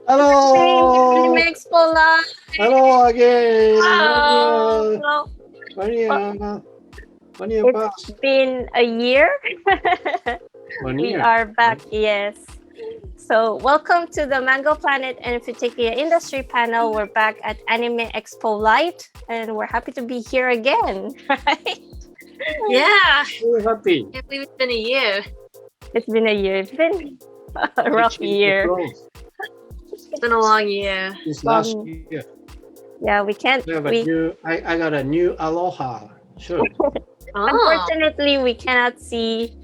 Hello! Anime Expo Lite. Hello again! Hello. One year It's past. been a year. 1 We year. are back, yes. So, welcome to the Mango Planet and futekiya industry panel. We're back at Anime Expo Lite, and we're happy to be here again, right? Yeah, So happy. I can't believe it's been a year. It's been a year. It's been a rough year. It's been a long year. Since last year. Yeah, we can't. I got a new Aloha shirt. Oh, Unfortunately, we cannot see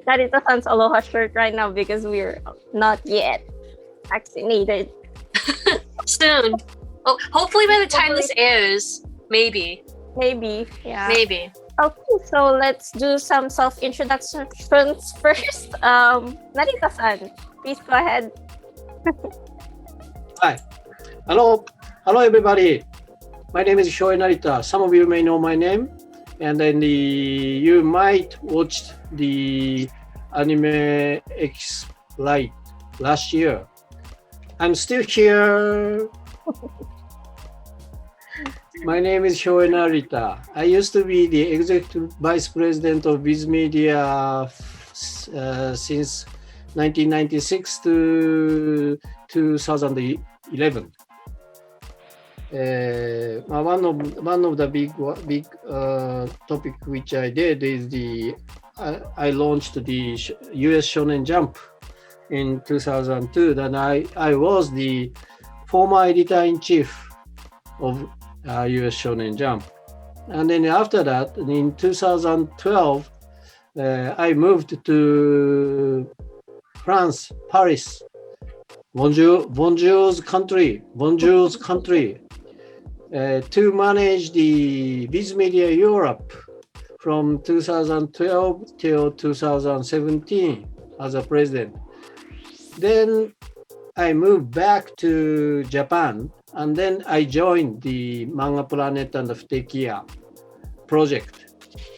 Narita-san's Aloha shirt right now because we're not yet vaccinated. soon. Oh, hopefully by the time this airs, maybe. Maybe, yeah. Maybe. Okay, so let's do some self-introductions first. Narita-san, please go ahead. Hi. Hello everybody. My name is Shoei Narita. Some of you may know my name. And then you might watch the Anime Expo Lite last year. I'm still here. My name is Shoei Narita. I used to be the executive vice president of Viz Media since 1996 to 2011. One of the big topic which I did is I launched the US Shonen Jump in 2002. Then I was the former editor-in-chief of US Shonen Jump. And then after that, in 2012, I moved to France, Paris, Bonjour's country, to manage the Viz Media Europe from 2012 till 2017 as a president. Then I moved back to Japan, and then I joined the Manga Planet and the futekiya project.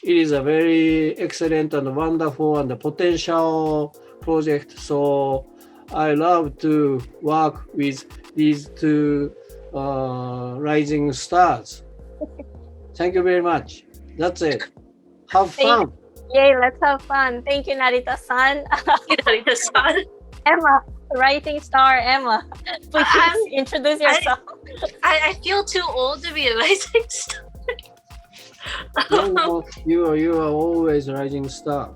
It is a very excellent and wonderful and potential project, so I love to work with these two rising stars. Thank you very much. That's it. Have fun. Yay, let's have fun. Thank you, Narita-san. Emma, rising star Emma, please introduce yourself. I feel too old to be a rising star. No, you are always a rising star.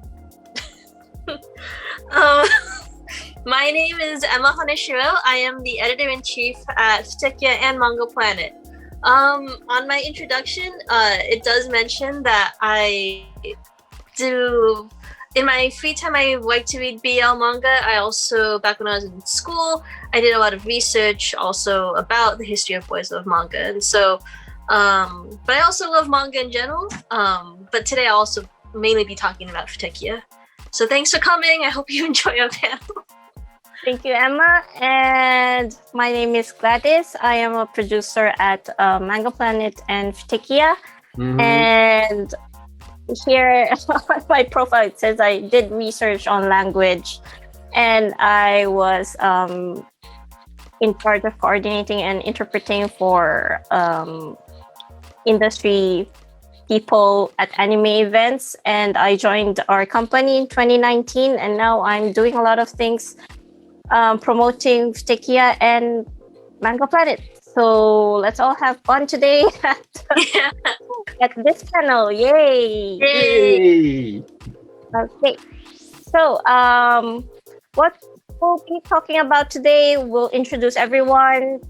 My name is Emma Haneshiro. I am the editor-in-chief at futekiya and Manga Planet. On my introduction, it does mention that I do, in my free time, I like to read BL manga. I also, back when I was in school, I did a lot of research also about the history of boys love manga. And so, but I also love manga in general. But today I'll also mainly be talking about futekiya. So thanks for coming. I hope you enjoy our panel. Thank you, Emma. And my name is Gladys. I am a producer at Manga Planet and futekiya. Mhm. And here on my profile, it says I did research on language, and I was in charge of coordinating and interpreting for industry people at anime events. And I joined our company in 2019, and now I'm doing a lot of things promoting futekiya and Manga Planet. So let's all have fun today at this panel. Yay! Yay! Okay. So what we'll be talking about today, we'll introduce everyone,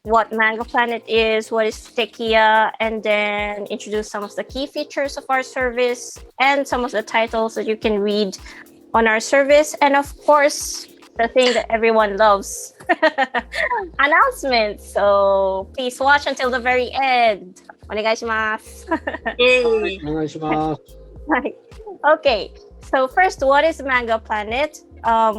what Manga Planet is, what is futekiya, and then introduce some of the key features of our service and some of the titles that you can read on our service. And of course, the thing that everyone loves, announcements. So please watch until the very end. Onegaishimasu. Yay. お願いします。 Okay, so first, what is Manga Planet?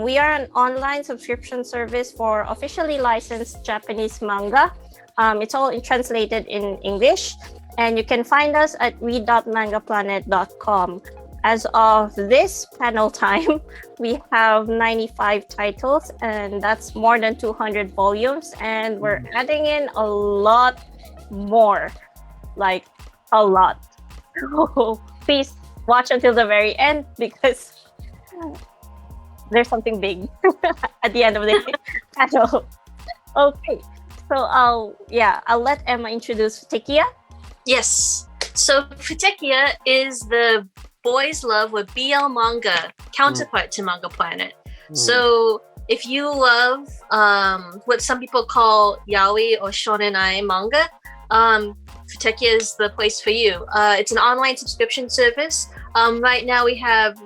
We are an online subscription service for officially licensed Japanese manga. It's all translated in English, and you can find us at read.mangaplanet.com. as of this panel time, we have 95 titles, and that's more than 200 volumes. And we're adding in a lot more, like a lot. So please watch until the very end because there's something big at the end of the panel. Okay, so I'll let Emma introduce futekiya. Yes. So futekiya is the boys love with BL manga counterpart to Manga Planet. So if you love what some people call yaoi or shonenai manga, futekiya is the place for you. It's an online subscription service. Right now we have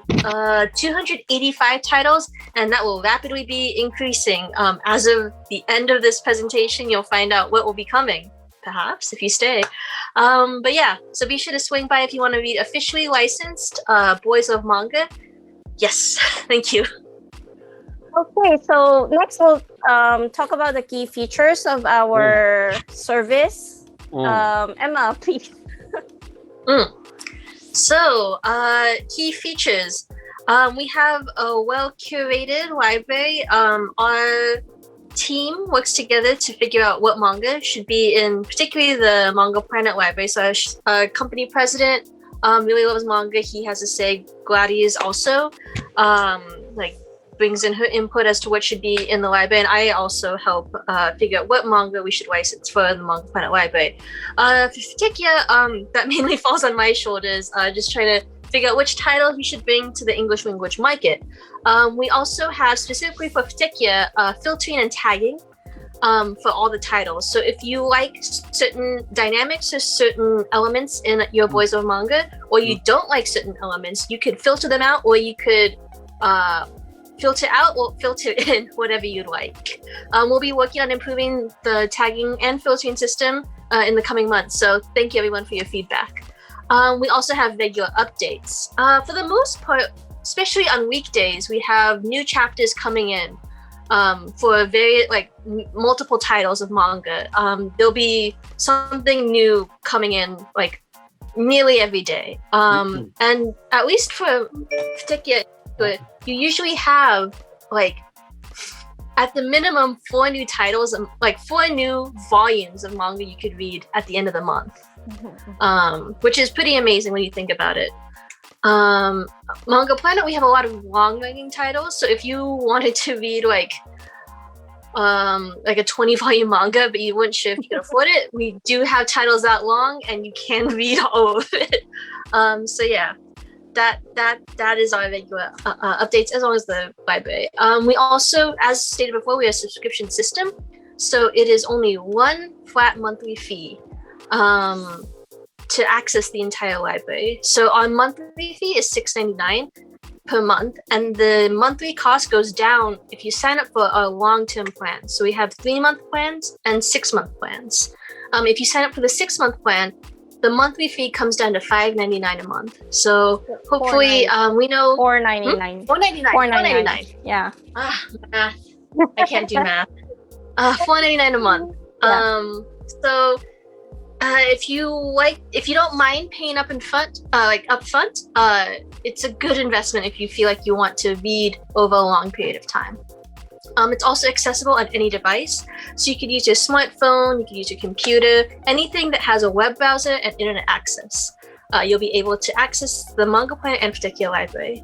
285 titles, and that will rapidly be increasing. As of the end of this presentation, you'll find out what will be coming, perhaps, if you stay. But yeah, so be sure to swing by if you want to read officially licensed Boys of Manga. Yes, thank you. Okay, so next we'll talk about the key features of our service. Emma, please. So, key features. We have a well-curated library. Our team works together to figure out what manga should be in particularly the Manga Planet library. So our company president really loves manga. He has a say. Gladys also brings in her input as to what should be in the library, and I also help figure out what manga we should license for the Manga Planet library. For futekiya, that mainly falls on my shoulders, just trying to figure out which title we should bring to the English language market. We also have, specifically for futekiya, filtering and tagging for all the titles. So if you like certain dynamics or certain elements in your Boys of Manga, or you don't like certain elements, you could filter them out, or you could filter out or filter in, whatever you'd like. We'll be working on improving the tagging and filtering system in the coming months. So thank you everyone for your feedback. We also have regular updates. For the most part, especially on weekdays, we have new chapters coming in for multiple titles of manga. There'll be something new coming in nearly every day. And at least for futekiya, you usually have at the minimum 4 new titles, 4 new volumes of manga you could read at the end of the month, which is pretty amazing when you think about it. Manga Planet, we have a lot of long-running titles, so if you wanted to read a 20-volume manga but you weren't sure if you could afford it, we do have titles that long and you can read all of it. So yeah, that is our regular updates, as well as the library. We also, as stated before, we have a subscription system, so it is only one flat monthly fee to access the entire library. So our monthly fee is $6.99 per month, and the monthly cost goes down if you sign up for a long-term plan. So we have 3-month plans and 6-month plans. If you sign up for the 6-month plan, the monthly fee comes down to $5.99 a month. So hopefully, we know $4.99. $4.99. Yeah. Math. I can't do math. $4.99 a month. Yeah. So if you don't mind paying upfront, it's a good investment if you feel like you want to read over a long period of time. It's also accessible on any device, so you could use your smartphone, you could use your computer, anything that has a web browser and internet access. You'll be able to access the Manga Planet and futekiya library.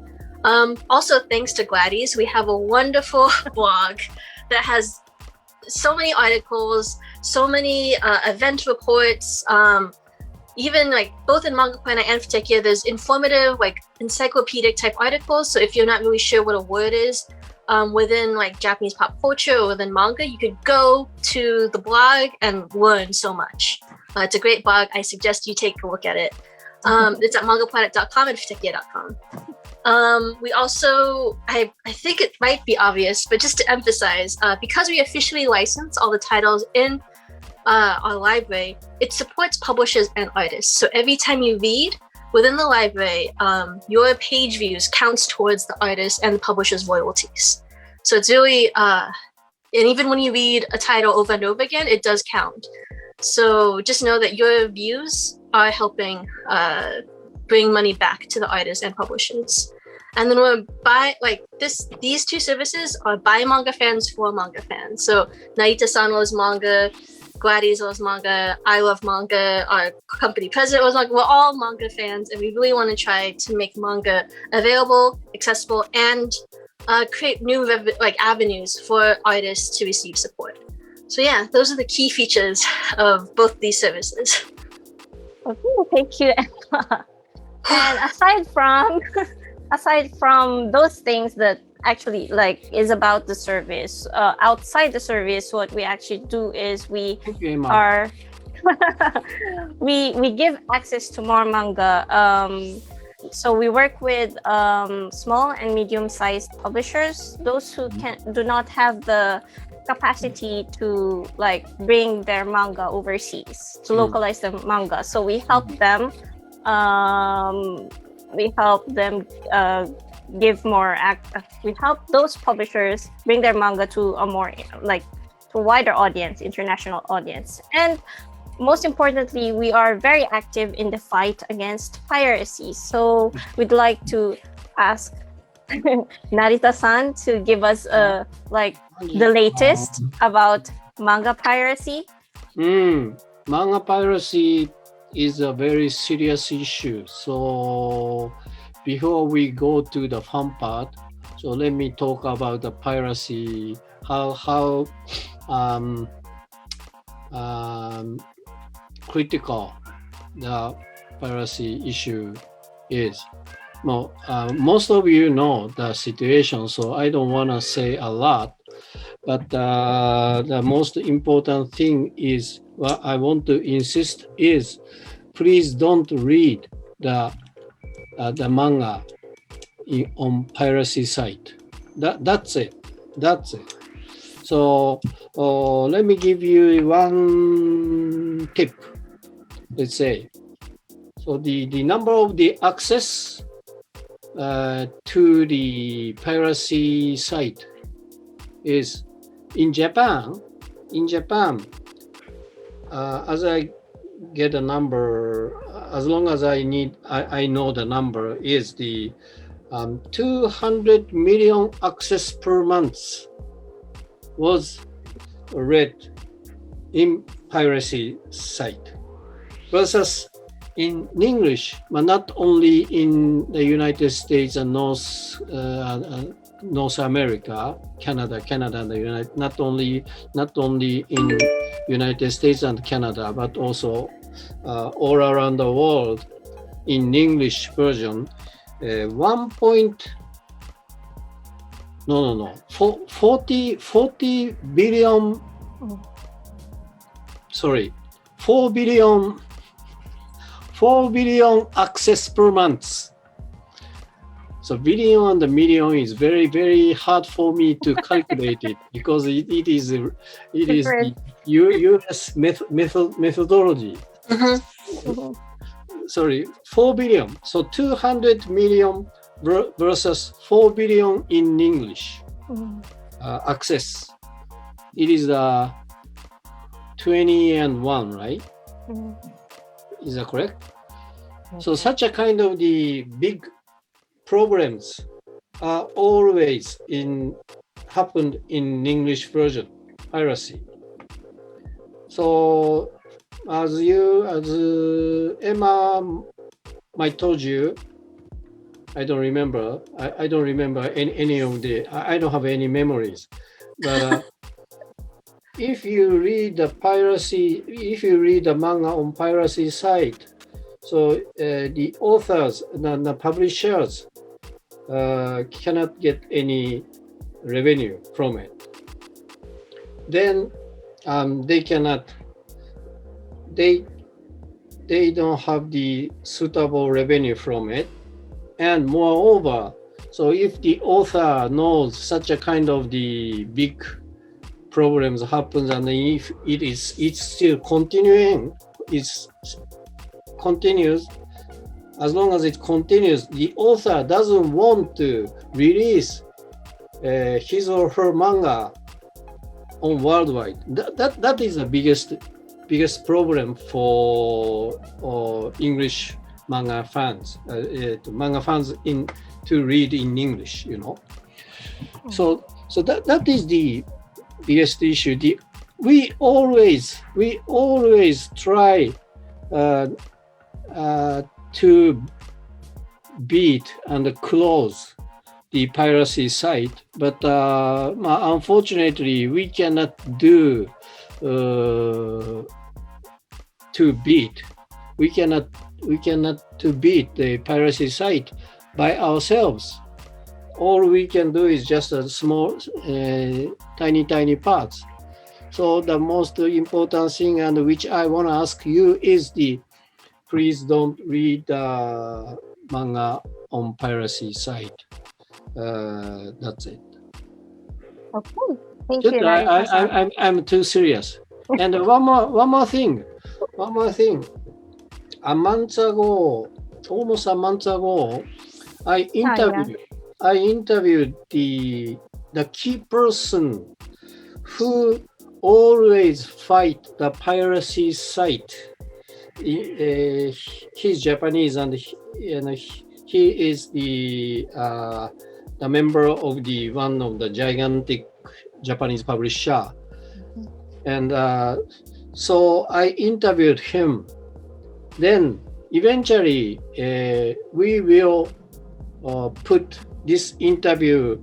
Also, thanks to Gladys, we have a wonderful blog that has so many articles, so many event reports, even both in Manga Planet and futekiya, there's informative, encyclopedic type articles. So if you're not really sure what a word is, within Japanese pop culture or within manga, you could go to the blog and learn so much. It's a great blog. I suggest you take a look at it. It's at mangaplanet.com and futekiya.com. We also, I think it might be obvious, but just to emphasize, because we officially license all the titles in our library, it supports publishers and artists. So every time you read within the library, your page views counts towards the artist and the publisher's royalties. So it's really, and even when you read a title over and over again, it does count. So just know that your views are helping bring money back to the artists and publishers. And then we're these two services are by manga fans for manga fans. So Naita-san loves manga, Gladys loves manga, I love manga, our company president was manga. We're all manga fans, and we really want to try to make manga available, accessible, and create new avenues for artists to receive support. So yeah, those are the key features of both these services. Okay, thank you, Emma. And aside from those things that actually is about the service, outside the service, what we actually do is we give access to more manga. So we work with small and medium-sized publishers, those who do not have the capacity to bring their manga overseas, to localize the manga. So we help them. We help those publishers bring their manga to a more to a wider audience, international audience. And most importantly, we are very active in the fight against piracy. So we'd like to ask Narita-san to give us the latest about manga piracy. Manga piracy is a very serious issue. So before we go to the fun part, so let me talk about the piracy, how critical the piracy issue is. Well, most of you know the situation, so I don't want to say a lot, but the most important thing is what I want to insist is, please don't read the manga on piracy site. That's it. So let me give you one tip. Let's say, so the number of the access to the piracy site is in Japan. As I get a number, as long as I know the number, is the 200 million access per month was read in piracy site, versus in English, but not only in the United States and North America, Canada and the United, not only in United States and Canada, but also all around the world in English version, 40 billion, sorry, 4 billion access per month. So billion and the million is very, very hard for me to calculate it, because it is the US methodology. Sorry, 4 billion. So 200 million versus 4 billion in English access. It is 20 and 1, right? Is that correct? So such a kind of the big problems are always happened in English version, piracy. So as Emma might told you, I don't remember. I don't remember any of the. I don't have any memories. But if you read the manga on piracy site, so the authors, the publishers, cannot get any revenue from it. Then they cannot. They don't have the suitable revenue from it. And moreover, so if the author knows such a kind of the big problems happens, and if it's still continues, as long as it continues, the author doesn't want to release his or her manga on worldwide. That is the biggest problem for English manga fans, to read in English, So that is the biggest issue. We always try to beat and close the piracy site, but unfortunately we cannot do to beat. We cannot to beat the piracy site by ourselves. All we can do is just a small, tiny parts. So the most important thing, and which I want to ask you, is please don't read manga on piracy site. That's it. Okay. Thank you. I'm too serious. And one more thing. Almost a month ago, I interviewed the key person who always fight the piracy site. He's Japanese, and he is the member of one of the gigantic Japanese publisher. And so I interviewed him. Then eventually we will put this interview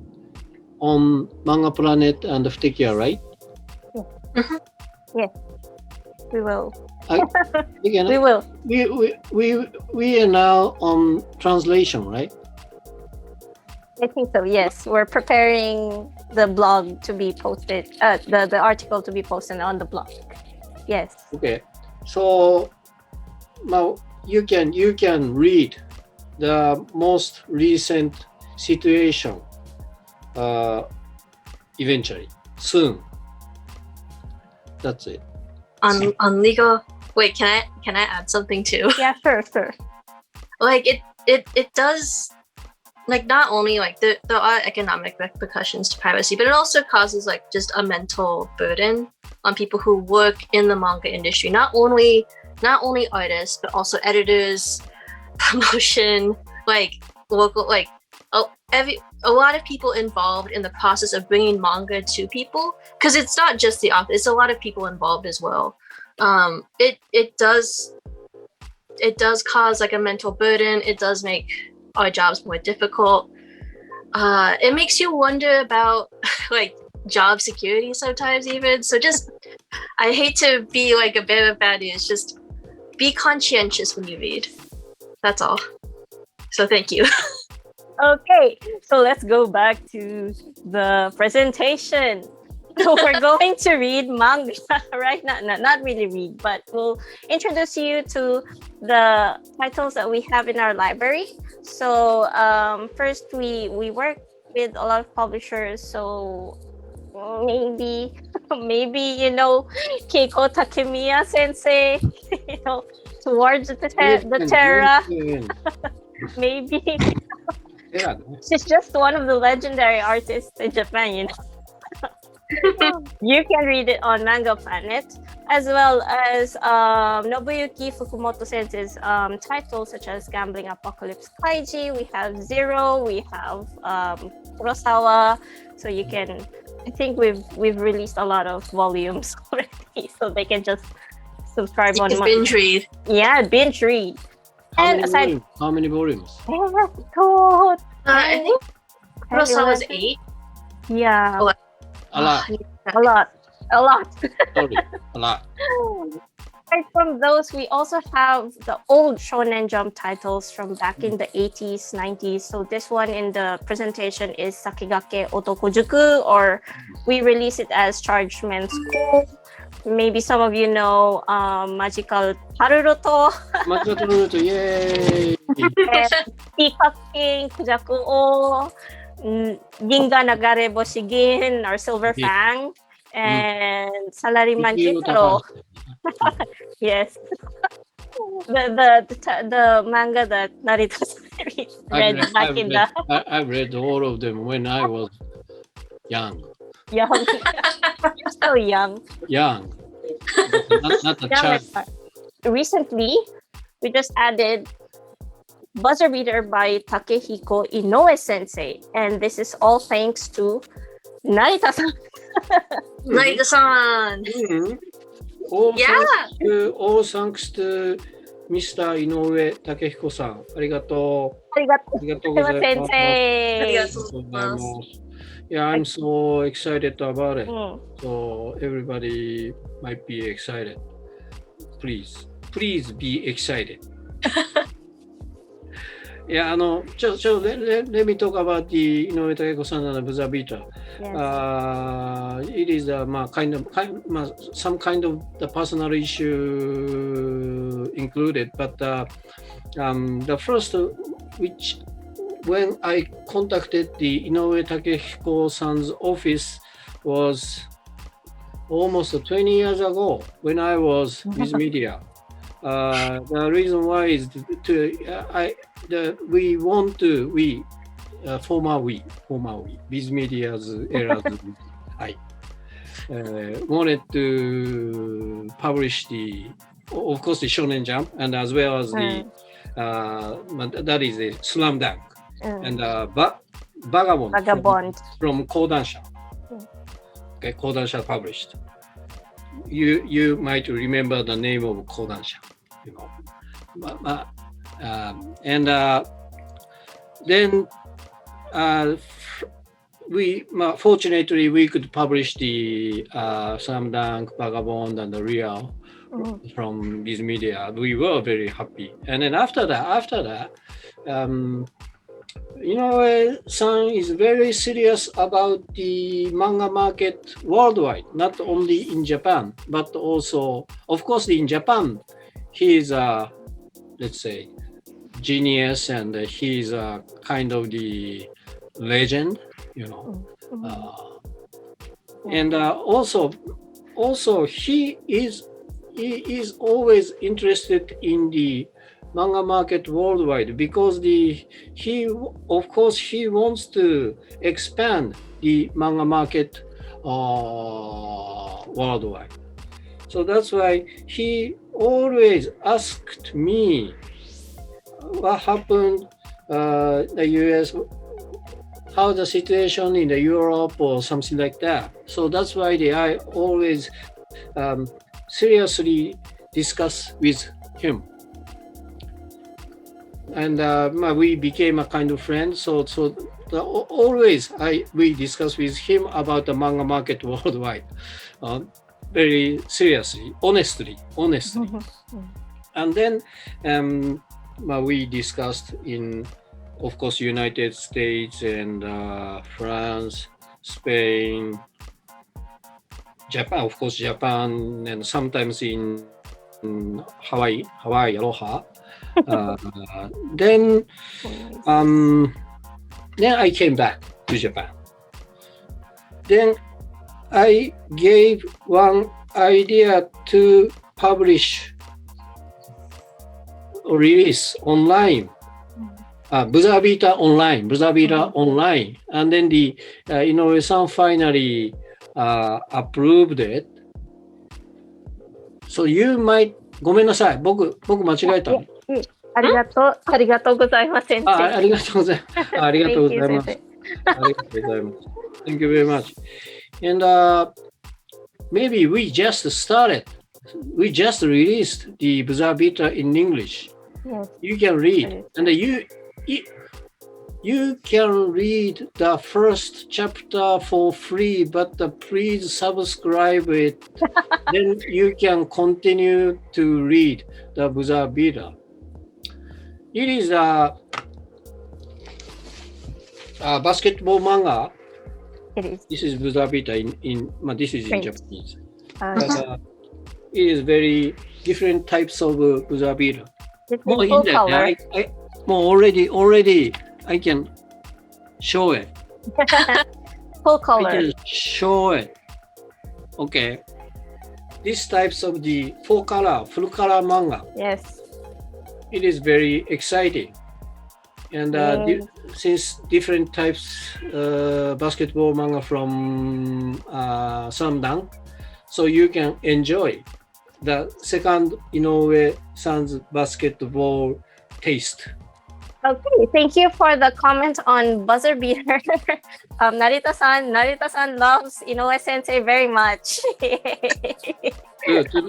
on Manga Planet and futekiya, right? Yes, we will. Again, We will. We are now on translation, right? I think so. Yes, we're preparing the blog to be posted. The article to be posted on the blog. Yes. Okay. So now you can read the most recent situation eventually soon. That's it. On legal. Wait, can I add something too? Yeah, sure. Like it does, like, not only like there are economic repercussions to piracy, but it also causes like just a mental burden on people who work in the manga industry. Not only artists, but also editors, promotion, like local, like a lot of people involved in the process of bringing manga to people, because it's not just the author, it's a lot of people involved as well. It does cause like a mental burden. It does make our jobs more difficult. It makes you wonder about like job security sometimes even. So just, I hate to be like a bearer of bad news, just be conscientious when you read. That's all. So thank you. Okay, so let's go back to the presentation. So we're going to read manga right now. Not really read, but we'll introduce you to the titles that we have in our library. So first, we work with a lot of publishers. So maybe Keiko Takemiya Sensei, towards the Terra. Maybe she's just one of the legendary artists in Japan. You can read it on Manga Planet, as well as Nobuyuki Fukumoto Sensei's titles such as Gambling Apocalypse Kaiji. We have Zero, we have Kurosawa. So you can, I think we've released a lot of volumes already, so they can just subscribe You on can binge read. Yeah, binge read. How many volumes? I think Kurosawa's 8. Yeah. A lot. A lot. Sorry, a lot. Aside from those, we also have the old Shonen Jump titles from back in the 80s, 90s. So this one in the presentation is Sakigake Otokojuku, or we release it as Charged Men's School. Maybe some of you know Magical Haruroto. Magical Haruroto, yay! King, Kujaku O, Ginga Nagare Boshigin, or Silver Fang, and Salaryman Kitaro. Yes. The manga that Narita read back in the... I've read all of them when I was young. Young. You're still young. Young. Not a child. Recently, we just added Buzzer Beater by Takehiko Inoue Sensei. And this is all thanks to Narita-san. Naida-san. All Yeah. all thanks to Mr. Inoue Takehiko-san. ありがとう。ありがとうございます。先生。Yeah, I'm so excited about it. うん So everybody might be excited. Please be excited. Yeah, let me talk about the Inoue Takehiko-san and the Buzzer Beater. Yes. It is some kind of the personal issue included, but the first which when I contacted the Inoue Takehiko-san's office was almost 20 years ago when I was with media. The reason why is former we, with media's eras, wanted to publish of course, the Shonen Jump, and as well as that is a Slam Dunk, and Vagabond from Kodansha. Okay, Kodansha published. You might remember the name of Kodansha, and then fortunately we could publish the Slam Dunk, Vagabond, and the Real from these media. We were very happy, and then after that, Inoue-san is very serious about the manga market worldwide, not only in Japan, but also, of course, in Japan, he is a, let's say, genius, and he's a kind of the legend, and also he is always interested in the manga market worldwide because he wants to expand the manga market worldwide. So that's why he always asked me what happened the US, how the situation in the Europe or something like that. So that's why I always seriously discuss with him. And we became a kind of friend. So always we discuss with him about the manga market worldwide, very seriously, honestly. And then we discussed in, of course, United States and France, Spain, Japan, of course, Japan, and sometimes in Hawaii, Aloha. Then I came back to Japan. Then I gave one idea to publish or release online, Buzzer Beater online, and then the Inoue-san finally approved it. So you might ごめんなさい。僕間違えた。ありがとうございます、先生。ありがとうございます。ありがとうございます。Thank you very much. And maybe we just released the Buzzer Beater in English. Yes. You can read, and you can read the first chapter for free, but please subscribe it. Then you can continue to read the Buzzer Beater. It is a basketball manga. It is. This is Buzzer Beater this is in Japanese. Uh-huh. It is very different types of Buzzer Beater. More in color. Already I can show it. Full color. I can show it. Okay. These types of the full color manga. Yes. It is very exciting. And since different types basketball manga from Slam Dunk, so you can enjoy the second Inoue-san's basketball taste Okay, thank you for the comment on buzzer beater. Narita-san loves Inoue Sensei very much.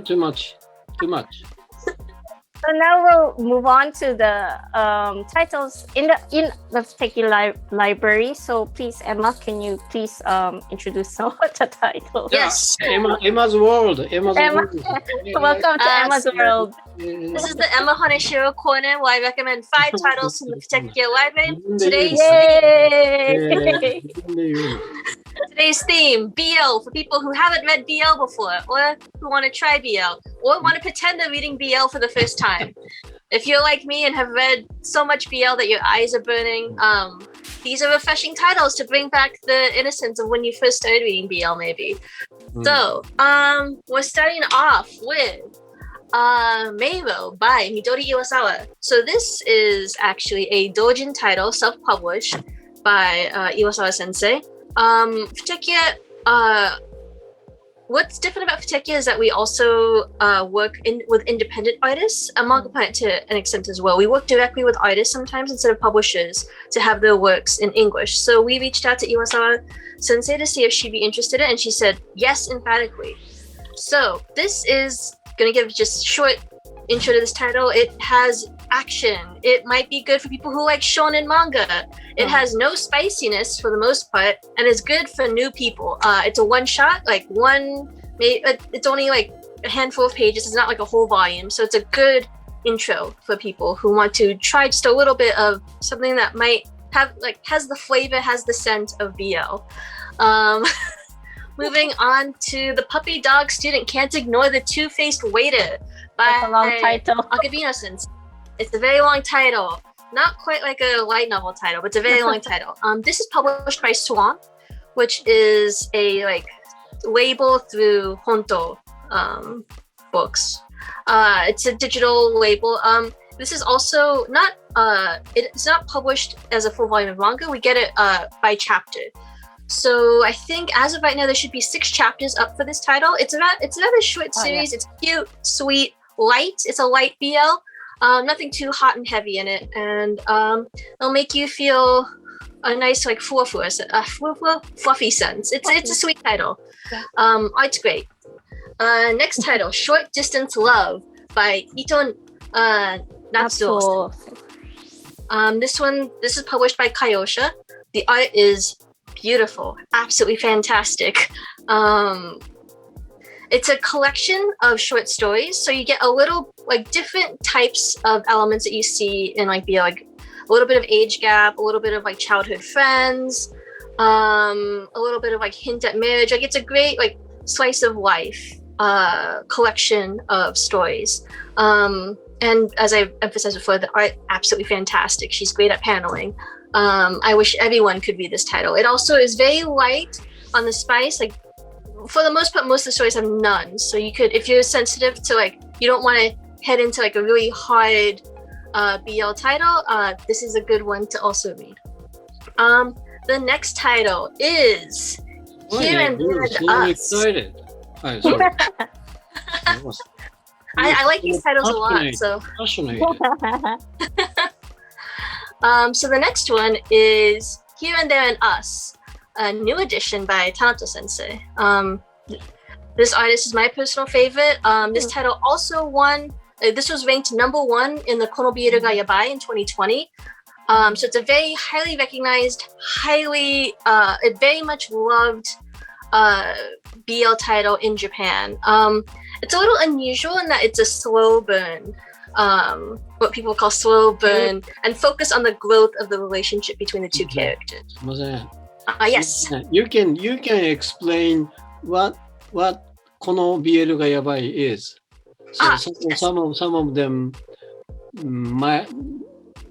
Too much. Too much. So now we'll move on to the titles in the futekiya library. So please, Emma, can you please introduce some of the titles? Yes. Emma's World. Emma, welcome to Emma's World. This is the Emma Haneshiro corner where I recommend 5 titles from the Futekiya library. Today's theme, BL, for people who haven't read BL before, or who want to try BL, or want to pretend they're reading BL for the first time. If you're like me and have read so much BL that your eyes are burning, these are refreshing titles to bring back the innocence of when you first started reading BL, maybe. So, we're starting off with Meiro by Midori Iwasawa. So this is actually a doujin title, self-published by Iwasawa sensei. Futekiya, what's different about Futekiya is that we also work with independent artists, Manga Planet to an extent as well. We work directly with artists sometimes instead of publishers to have their works in English. So we reached out to Iwasawa sensei to see if she'd be interested in it, and she said yes emphatically. So this is gonna give just a short intro to this title. It has action. It might be good for people who like shonen manga. It has no spiciness for the most part, and is good for new people. It's a one shot, it's only like a handful of pages. It's not like a whole volume, so it's a good intro for people who want to try just a little bit of something that might have has the flavor, has the scent of BL. Moving on to The Puppy Dog Student Can't Ignore the Two-Faced Waiter by That's a long title. Akebino-sensei. It's a very long title. Not quite like a light novel title, but it's a very long title. This is published by Swan, which is a label through Honto books. It's a digital label. This is also not it's not published as a full volume of manga. We get it by chapter. So I think as of right now, there should be 6 chapters up for this title. It's a rather short series. It's cute, sweet, light. It's a light BL. Nothing too hot and heavy in it, and it'll make you feel a nice fluffy sense. It's a sweet title. Art's great. Next title, Short Distance Love by Ito Natsuo. This is published by Kaiosha. The art is beautiful, absolutely fantastic. It's a collection of short stories, so you get a little different types of elements that you see in BL, a little bit of age gap, a little bit of childhood friends, a little bit of hint at marriage. It's a great slice of life collection of stories. And as I emphasized before, the art absolutely fantastic. She's great at paneling. I wish everyone could read this title. It also is very light on the spice. For the most part, most of the stories have none. So you could, if you're sensitive to you don't want to head into a really hard BL title, this is a good one to also read. The next title is Here and There and Us. Excited. Sorry. I like these titles a lot. So. So the next one is Here and There and Us, a new edition by Tanato Sensei. This artist is my personal favorite. This title also won. This was ranked #1 in the Kono Biru ga Yabai in 2020. So it's a very highly recognized, very much loved BL title in Japan. It's a little unusual in that it's a slow burn. What people call slow burn, and focus on the growth of the relationship between the two characters. Yes. You can explain what Kono BL ga Yabai is. So Yes. some of them might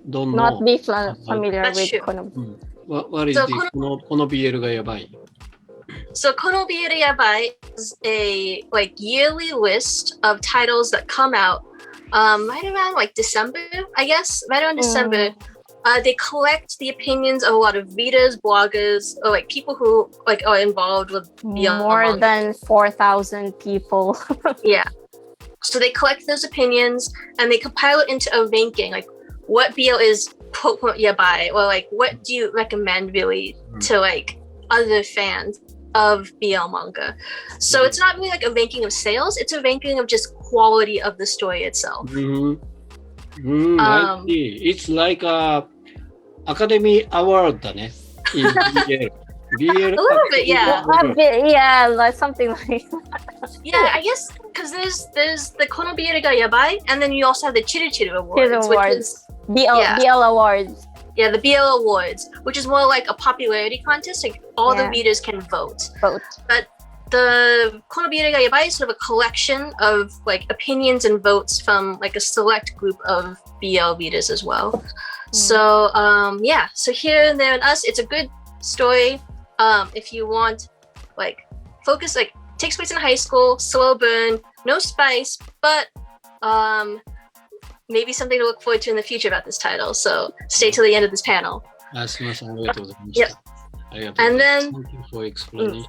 don't know. Not be familiar That's with true. Kono. What is So this Kono BL ga Yabai? So Kono Biru Yabai is a yearly list of titles that come out right around December, I guess. Right around December. They collect the opinions of a lot of readers, bloggers, or people who are involved with BL. More than 4,000 people. Yeah. So they collect those opinions and they compile it into a ranking, what BL is quote quote yabai, or like what do you recommend really to like other fans of BL manga? So it's not really like a ranking of sales, it's a ranking of just quality of the story itself. I see. It's like a Academy Award だね。in BL. BL A little bit, yeah. Yeah, like something like that. Yeah, I guess because there's the Konobiere ga yabai, and then you also have the Chiru Chiru Awards, Chiru which Awards. is BL Awards. yeah, the BL Awards, which is more like a popularity contest, like all the readers can vote. But the Konobiere ga yabai is sort of a collection of like opinions and votes from like a select group of BL readers as well. So yeah, so Here and There and Us, it's a good story. If you want like focus, like takes place in high school, slow burn, no spice, but maybe something to look forward to in the future about this title. So stay till the end of this panel. And then Thank you for explanation.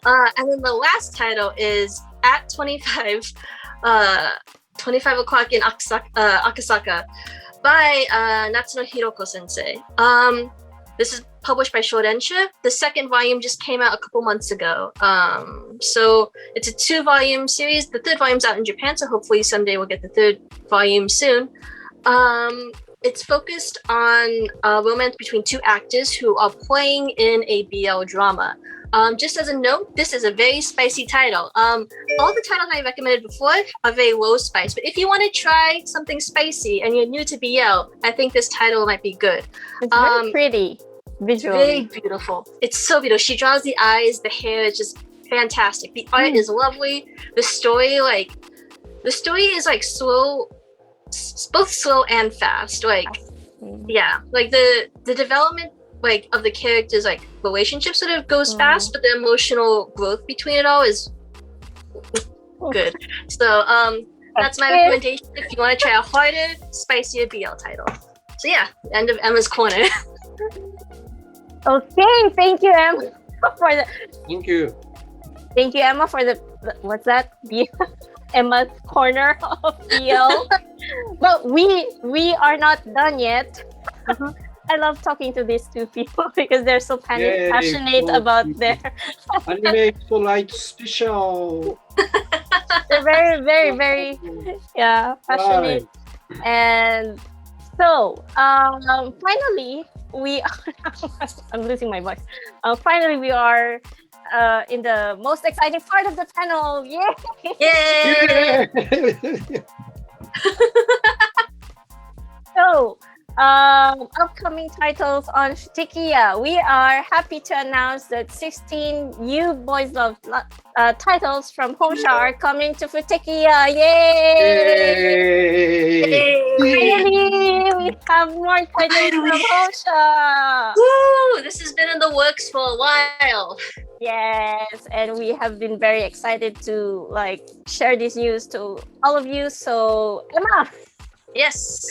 And then the last title is At 25 o'clock in Akasaka by Natsuno Hiroko sensei. This is published by Shoudensha. The second volume just came out a couple months ago. So it's a 2-volume series. The third volume's out in Japan, so hopefully someday we'll get the third volume soon. It's focused on a romance between two actors who are playing in a BL drama. Just as a note, this is a very spicy title. All the titles I recommended before are very low spice, but if you want to try something spicy and you're new to BL, I think this title might be good. It's very pretty visually. Very beautiful. It's so beautiful. She draws the eyes, the hair is just fantastic. The art is lovely. The story is like slow, both slow and fast. Like, yeah, like the development like of the characters, like relationship sort of goes fast, but the emotional growth between it all is good. So that's my recommendation if you want to try a harder, spicier BL title. So yeah, end of Emma's corner. Okay, thank you, Emma, for the. Thank you. Thank you, Emma, for the. What's that? Emma's corner of BL. But we are not done yet. I love talking to these two people because they're so passionate about their Anime Expo Lite special. They're very, very, very passionate. Right. And so finally we are I'm losing my voice. Finally we are in the most exciting part of the panel. Yay! Yay! So upcoming titles on futekiya. We are happy to announce that 16 new Boys Love titles from Honsha are coming to futekiya. Yay! Finally, we have more titles from Honsha. Woo! This has been in the works for a while. Yes, and we have been very excited to like share this news to all of you. So Emma. Yes.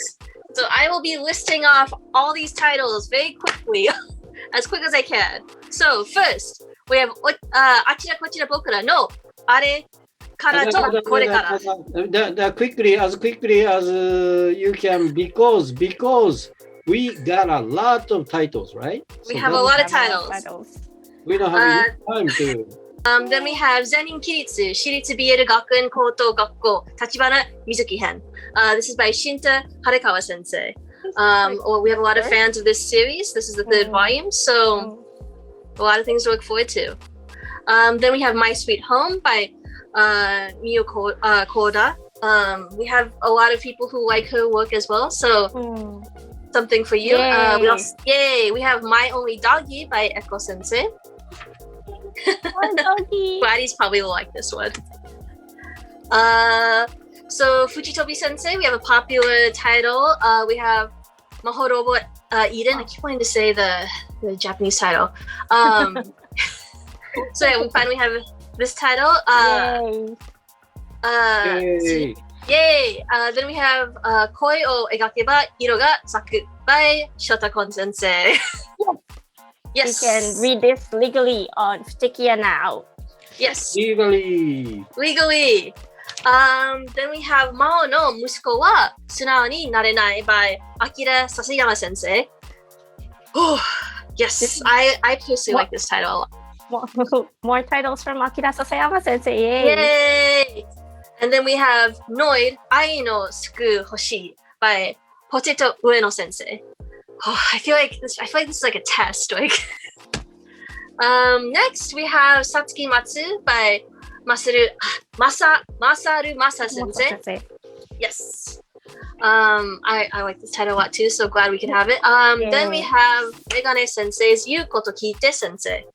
So I will be listing off all these titles very quickly, as quick as I can. So first, we have Achira Kochira Bokura no Are Kara to Kore Kara. Quickly as you can, because we got a lot of titles, right? We have a lot of titles. We don't have enough time to. Then we have Zenin Kiritsu, Shiritsu BL Gakuen Koutou Gakko, Tachibana Mizuki Hen. This is by Shinta Harekawa sensei. We have a lot of fans of this series. This is the third volume, so a lot of things to look forward to. Then we have My Sweet Home by Miyo Koda. We have a lot of people who like her work as well, so something for you. We have My Only Doggy by Eko sensei. Gladys probably will like this one. So Fujitobi Sensei, we have a popular title. We have Mahorobo Eden. I keep wanting to say the Japanese title. So yeah, we finally have this title. Yay! Then we have Koi o Egakeba Iro ga Saku by Shotakon Sensei. Yes. You can read this legally on futekiya now. Yes. Legally. Then we have Mao no Musuko wa Sunao ni Narenai by Akira Sasayama sensei. Oh, yes, I personally like this title a lot. More titles from Akira Sasayama sensei. Yay. Yay! And then we have Noid Ai no Suku Hoshi by Potato Ueno sensei. Oh, I feel like this is like a test. Like, next we have Satsuki Matsu by Masaru Masa sensei. Yes. I like this title a lot too, so glad we can have it. Then we have Megane Sensei's Yuko to Kite sensei.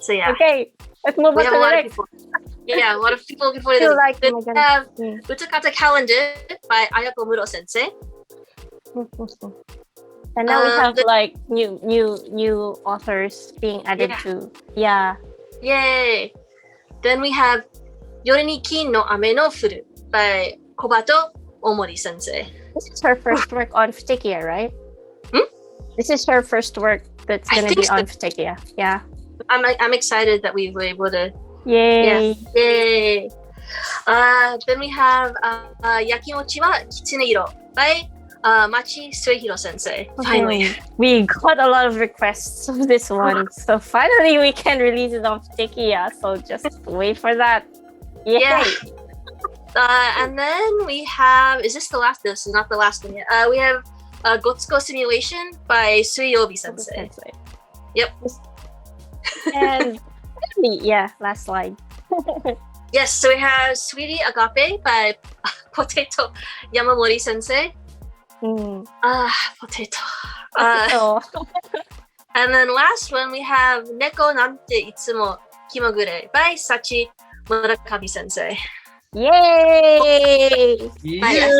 So yeah. Okay, let's move on to the next. Yeah, a lot of people before this. Then we have Utakata Calendar by Ayako Muro sensei. And now we have like new authors being added to. Yeah. Yay! Then we have Yore ni kin no ame no furu by Kobato Omori sensei. This is her first work on futekiya, right? This is her first work that's going to be on futekiya. Yeah. I'm excited that we were able to. Yay! Yeah. Yay! Then we have Yakimochi wa Kitsuneiro by Machi Suehiro sensei. Finally. We got a lot of requests of this one. So finally we can release it on futekiya. So just wait for that. Yay! Yeah. And then we have, is this the last? This is not the last one yet. We have Gotsuko Simulation by Suiyobi sensei. Yep. And yeah, last slide. Yes, so we have Sweetie Agape by Potato Yamamori sensei. Potato. And then last one we have Neko Nante Itsumo Kimogure by Sachi Murakami sensei. Yay! Yes.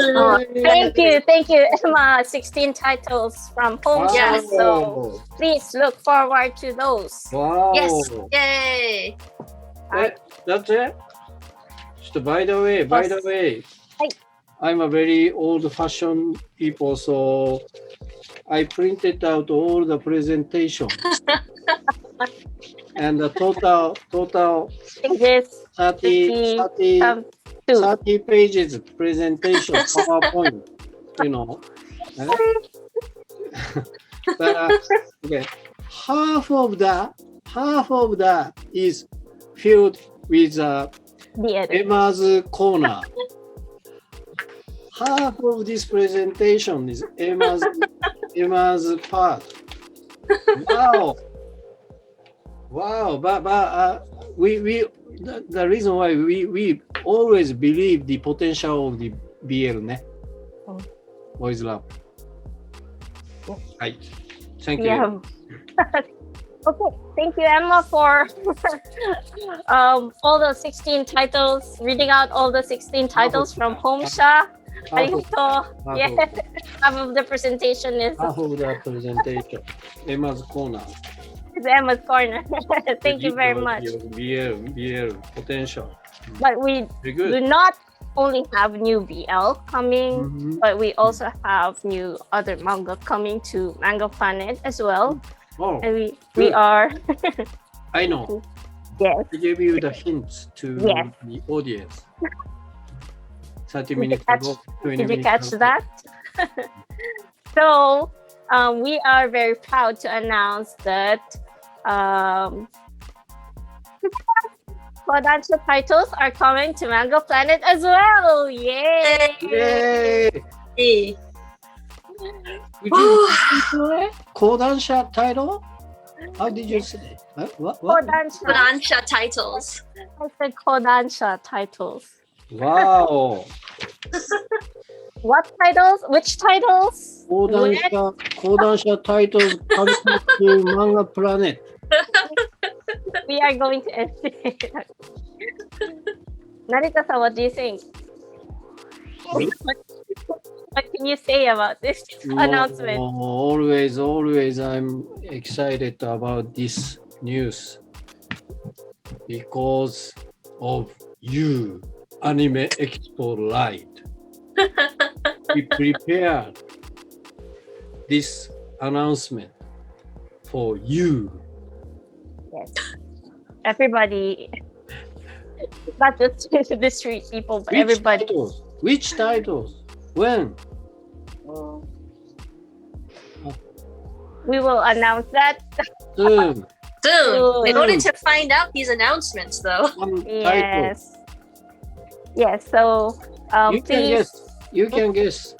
Thank you, Emma. 16 titles from home. Yes. So please look forward to those. Wow. Yes. Yay! That's it? So by the way, I'm a very old-fashioned people, so I printed out all the presentations. And the total Pages 30 pages presentation, PowerPoint, you know. But okay, half of that is filled with Emma's corner. Half of this presentation is Emma's part. Wow, but the reason why we always believe the potential of the BL ね。Boys Love. はい。Thank you. Yeah. Okay, thank you, Emma, for all the 16 titles, reading out all the 16 titles from Homesha. Yes, half of the presentation is half of the presentation. Emma's corner. Emma's corner. Thank you very much. BL potential. But we do not only have new BL coming, but we also have new other manga coming to Manga Planet as well. Oh, and we are. I know. Yes. I gave you the hints to the audience. 30 minutes ago, 20 Did you minutes catch ago. that? So we are very proud to announce that Kodansha titles are coming to Manga Planet as well. Yay! Yay! Kodansha title? How did you say? What? Kodansha titles. I said Kodansha titles. Wow! What titles? Which titles? Kodansha titles coming to Manga Planet. We are going to estimate. Narita-san, what do you think? What can you say about this announcement? Always, I'm excited about this news because of you, Anime Expo Lite. We prepared this announcement for you. Yes. Everybody not just the street people, but Which everybody. titles? Which titles? When? We will announce that. Soon. Soon. In order Soon. to find out these announcements, though. One title. Yes. Yes. So You can please. guess. You can guess.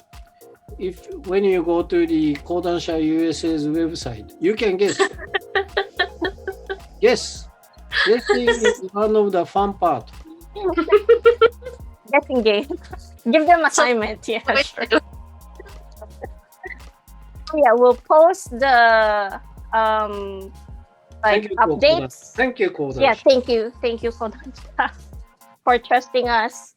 If when you go to the Kodansha USA's website, you can guess. Yes. Guessing is one of the fun part. Guessing game. Give them assignment. Yeah. Sure. Yeah, we'll post the like Thank you, Kodansha. updates. Thank you, Kodansha. Yeah, thank you for trusting us,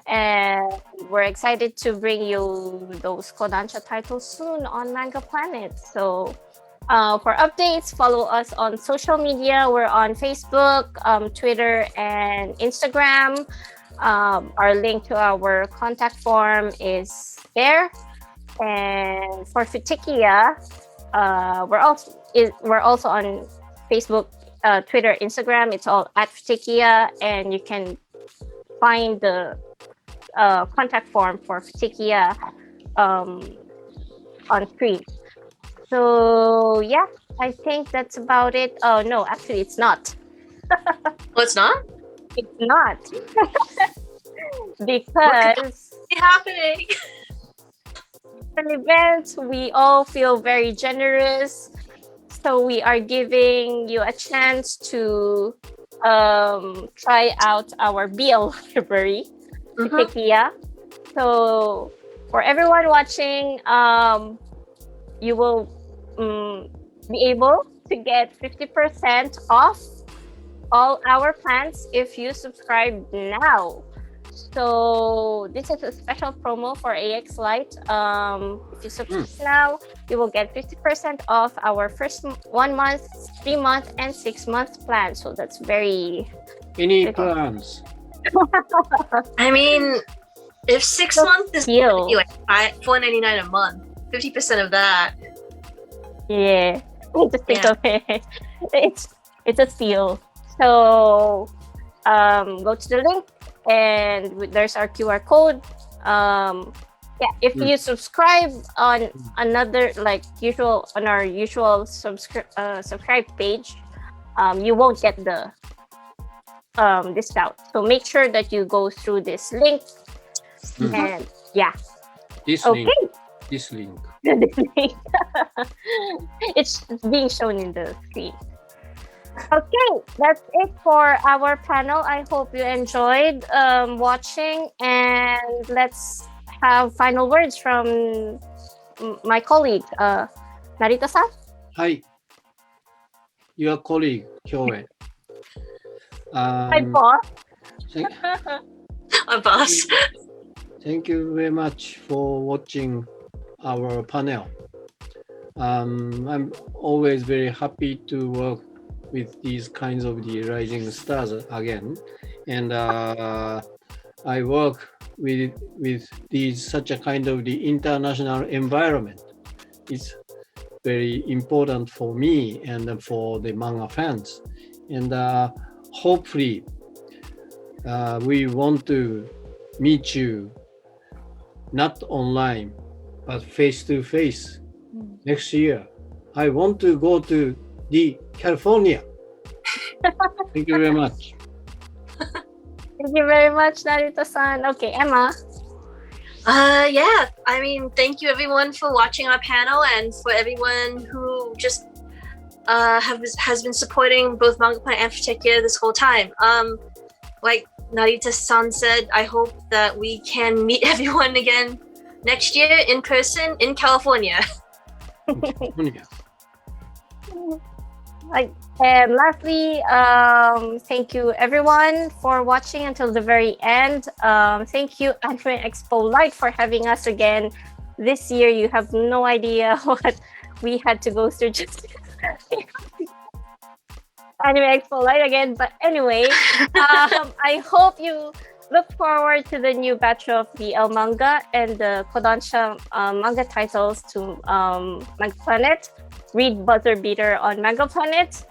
and we're excited to bring you those Kodansha titles soon on Manga Planet. So for updates, follow us on social media. We're on Facebook, Twitter, and Instagram. Our link to our contact form is there. And for futekiya, we're also on Facebook, Twitter, Instagram. It's all at futekiya, and you can find the contact form for futekiya on screen. So yeah, I think that's about it. Oh no, actually, it's not. Oh, it's not? It's not because What's happening? an event, we all feel very generous. So we are giving you a chance to try out our BL library, futekiya. So for everyone watching, you will be able to get 50% off all our plans if you subscribe now. So this is a special promo for AX Lite. If you subscribe now, you will get 50% off our first 1 month, 3 month, and 6 month plan. So that's very. Any plans? I mean, if 6 So months is deal. like $4.99 a month, 50% of that. Yeah, just think Yeah. of it. It's a steal. So go to the link, and there's our QR code. Yeah, if you subscribe on another on our usual subscribe page, you won't get the discount. So make sure that you go through this link, and yeah, This okay. link. This link. This link. It's being shown in the screen. Okay, that's it for our panel. I hope you enjoyed watching, and let's have final words from my colleague, Narita-san. Hi. Your colleague, Hyoe. Hi, boss. Thank, My boss. thank you very much for watching our panel. I'm always very happy to work with these kinds of the rising stars again, and I work with these such a kind of the international environment. It's very important for me and for the manga fans, and hopefully we want to meet you not online but face to face next year. I want to go to the California. Thank you very much. Thank you very much, Narita-san. Okay, Emma. Yeah, I mean, thank you everyone for watching our panel, and for everyone who just has been supporting both Manga Planet and futekiya this whole time. Like Narita-san said, I hope that we can meet everyone again next year in person in California. California. And lastly, thank you everyone for watching until the very end. Thank you Anime Expo Lite for having us again this year. You have no idea what we had to go through just Anime Expo Lite again. But anyway, I hope you look forward to the new batch of BL manga and the Kodansha manga titles to Manga Planet. Read Buzzer Beater on Manga Planet.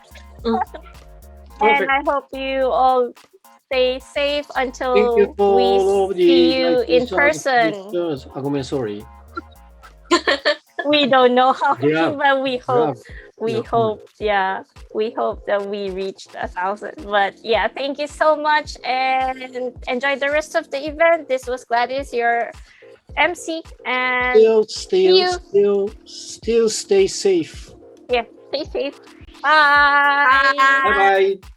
And I hope you all stay safe Thank you until for we all of the see you in like, person. questions. あ、ごめん、sorry. We don't know how Grab, many, but we hope. grab. We Yeah. hope, yeah, we hope that we reached 1,000. But yeah, thank you so much and enjoy the rest of the event. This was Gladys, your MC, and Still stay safe. yeah, stay safe. Bye. Bye. Bye bye.